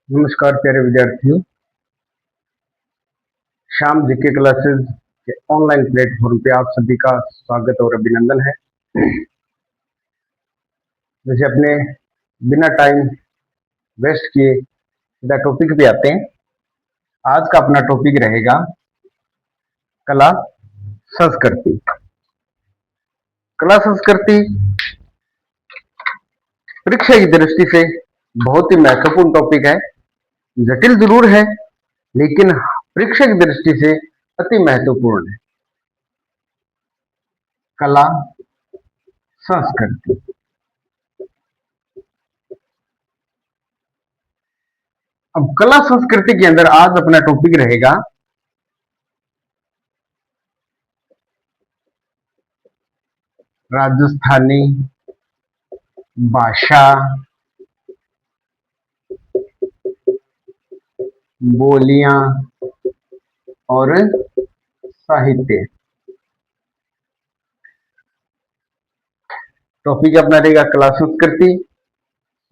नमस्कार प्यारे विद्यार्थियों। श्याम जीके क्लासेस के ऑनलाइन प्लेटफॉर्म पे आप सभी का स्वागत और अभिनंदन है। जैसे अपने बिना टाइम वेस्ट किए सीधा टॉपिक पे आते हैं। आज का अपना टॉपिक रहेगा कला संस्कृति। कला संस्कृति परीक्षा की दृष्टि से बहुत ही महत्वपूर्ण टॉपिक है। जटिल जरूर है लेकिन परीक्षा की दृष्टि से अति महत्वपूर्ण है। कला संस्कृति। अब कला संस्कृति के अंदर आज अपना टॉपिक रहेगा राजस्थानी भाषा, बोलियां और साहित्य। टॉपिक अपना रहेगा कला संस्कृति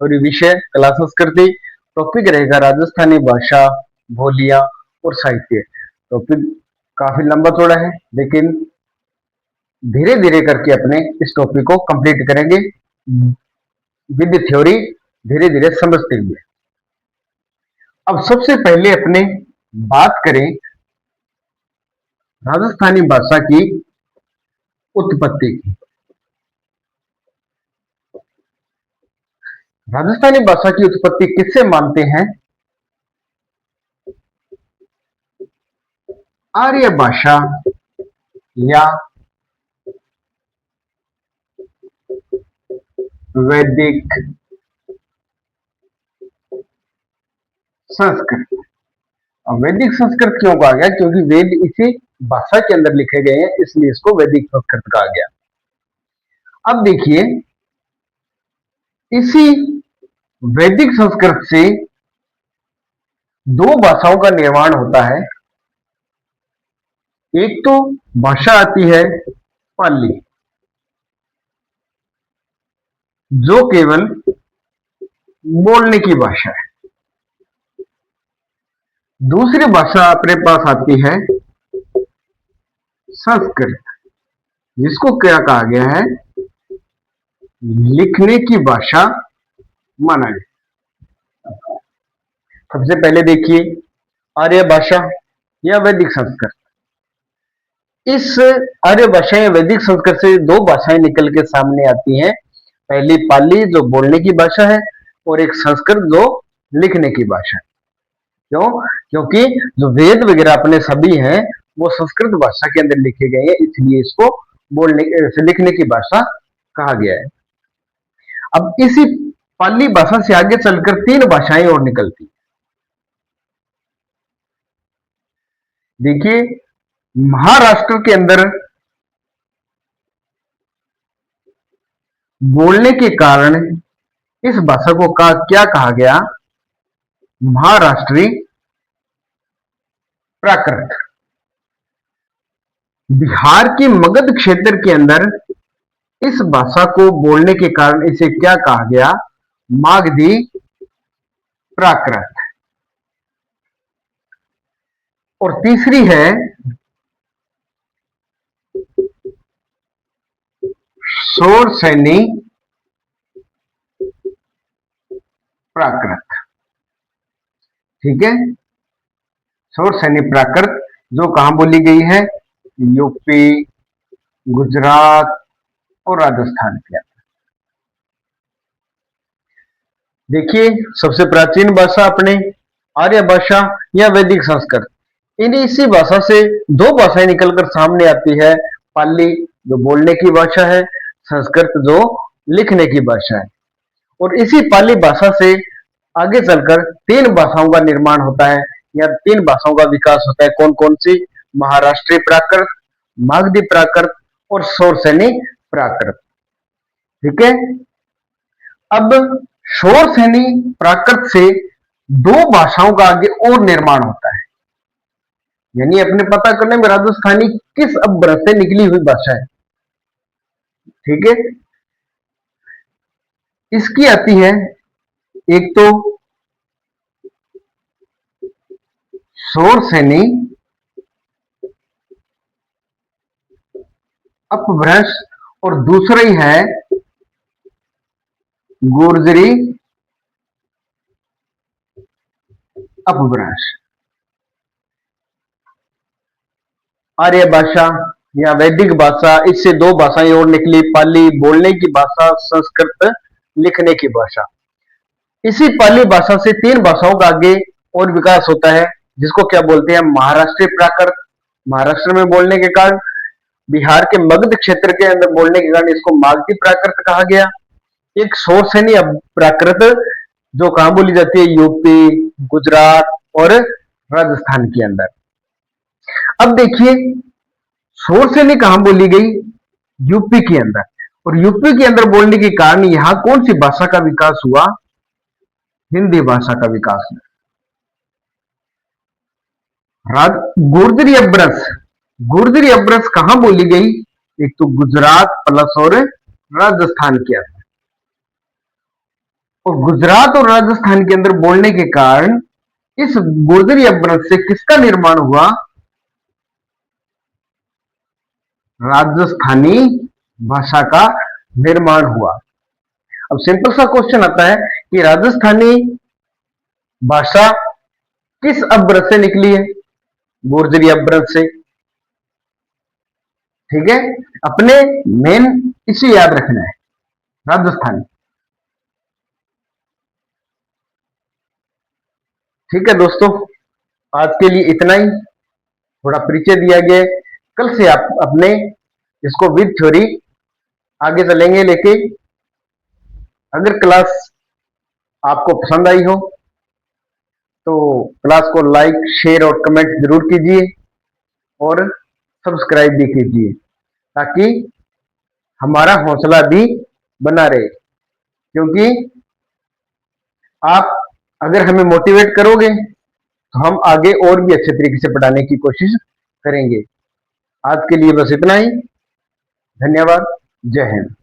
और विषय कला संस्कृति। टॉपिक रहेगा राजस्थानी भाषा, बोलियां और साहित्य। टॉपिक काफी लंबा चौड़ा है लेकिन धीरे धीरे करके अपने इस टॉपिक को कंप्लीट करेंगे विद थ्योरी, धीरे धीरे समझते हुए। अब सबसे पहले अपने बात करें राजस्थानी भाषा की उत्पत्ति की। राजस्थानी भाषा की उत्पत्ति किससे मानते हैं? आर्य भाषा या वैदिक संस्कृत। अब वैदिक संस्कृत क्यों कहा गया? क्योंकि वेद इसी भाषा के अंदर लिखे गए हैं, इसलिए इसको वैदिक संस्कृत कहा गया। अब देखिए, इसी वैदिक संस्कृत से दो भाषाओं का निर्माण होता है। एक तो भाषा आती है पाली, जो केवल बोलने की भाषा है। दूसरी भाषा अपने पास आती है संस्कृत, जिसको क्या कहा गया है? लिखने की भाषा माना गया। सबसे पहले देखिए आर्य भाषा या वैदिक संस्कृत। इस आर्य भाषा या वैदिक संस्कृत से दो भाषाएं निकल के सामने आती हैं। पहली पाली जो बोलने की भाषा है और एक संस्कृत जो लिखने की भाषा है। क्यों? क्योंकि जो वेद वगैरह अपने सभी हैं वो संस्कृत भाषा के अंदर लिखे गए हैं, इसलिए इसको बोलने लिखने की भाषा कहा गया है। अब इसी पाली भाषा से आगे चलकर तीन भाषाएं और निकलती। देखिए, महाराष्ट्र के अंदर बोलने के कारण इस भाषा को क्या कहा गया? महाराष्ट्री प्राकृत। बिहार के मगध क्षेत्र के अंदर इस भाषा को बोलने के कारण इसे क्या कहा गया? मागधी प्राकृत। और तीसरी है शोरसेनी प्राकृत। ठीक है, शोरसेनी प्राकृत जो कहां बोली गई है? यूपी, गुजरात और राजस्थान के अंदर। देखिए, सबसे प्राचीन भाषा अपने आर्य भाषा या वैदिक संस्कृत। इसी भाषा से दो भाषाएं निकलकर सामने आती है। पाली जो बोलने की भाषा है, संस्कृत जो लिखने की भाषा है। और इसी पाली भाषा से आगे चलकर तीन भाषाओं का निर्माण होता है या तीन भाषाओं का विकास होता है। कौन कौन सी? महाराष्ट्री प्राकृत, मागधी प्राकृत और शोरसेनी प्राकृत। ठीक है, अब शोरसेनी प्राकृत से दो भाषाओं का आगे और निर्माण होता है। यानी अपने पता करने में राजस्थानी किस अपभ्रंश से निकली हुई भाषा है। ठीक है, इसकी आती है एक तो शोर सैनी, अपभ्रंश, और दूसरा ही है गुर्जरी अपभ्रंश। आर्य भाषा या वैदिक भाषा, इससे दो भाषाएं और निकली, पाली बोलने की भाषा, संस्कृत लिखने की भाषा। इसी पाली भाषा से तीन भाषाओं का आगे और विकास होता है, जिसको क्या बोलते हैं, महाराष्ट्रीय प्राकृत। महाराष्ट्र में बोलने के कारण, बिहार के मगध क्षेत्र के अंदर बोलने के कारण इसको मागधी प्राकृत कहा गया। एक शोरसेनी प्राकृत जो कहां बोली जाती है, यूपी, गुजरात और राजस्थान के अंदर। अब देखिए, शोरसेनी कहां बोली गई, यूपी के अंदर, और यूपी के अंदर बोलने के कारण यहां कौन सी भाषा का विकास हुआ, हिंदी भाषा का विकास हुआ। गुर्जरी अपभ्रंश, गुर्जरी अपभ्रंश कहां बोली गई, एक तो गुजरात प्लस और राजस्थान के अंदर, और गुजरात और राजस्थान के अंदर बोलने के कारण इस गुर्जरी अपभ्रंश से किसका निर्माण हुआ, राजस्थानी भाषा का निर्माण हुआ। अब सिंपल सा क्वेश्चन आता है कि राजस्थानी भाषा किस अपभ्रंश से निकली है, गुर्जरी अपभ्रंश से। ठीक है, अपने मेन इसे याद रखना है, राजस्थानी। ठीक है दोस्तों, आज के लिए इतना ही, थोड़ा परिचय दिया गया। कल से आप अपने इसको विद थ्योरी आगे चलेंगे लेके। अगर क्लास आपको पसंद आई हो तो क्लास को लाइक, शेयर और कमेंट जरूर कीजिए, और सब्सक्राइब भी कीजिए, ताकि हमारा हौसला भी बना रहे। क्योंकि आप अगर हमें मोटिवेट करोगे तो हम आगे और भी अच्छे तरीके से पढ़ाने की कोशिश करेंगे। आज के लिए बस इतना ही। धन्यवाद। जय हिंद।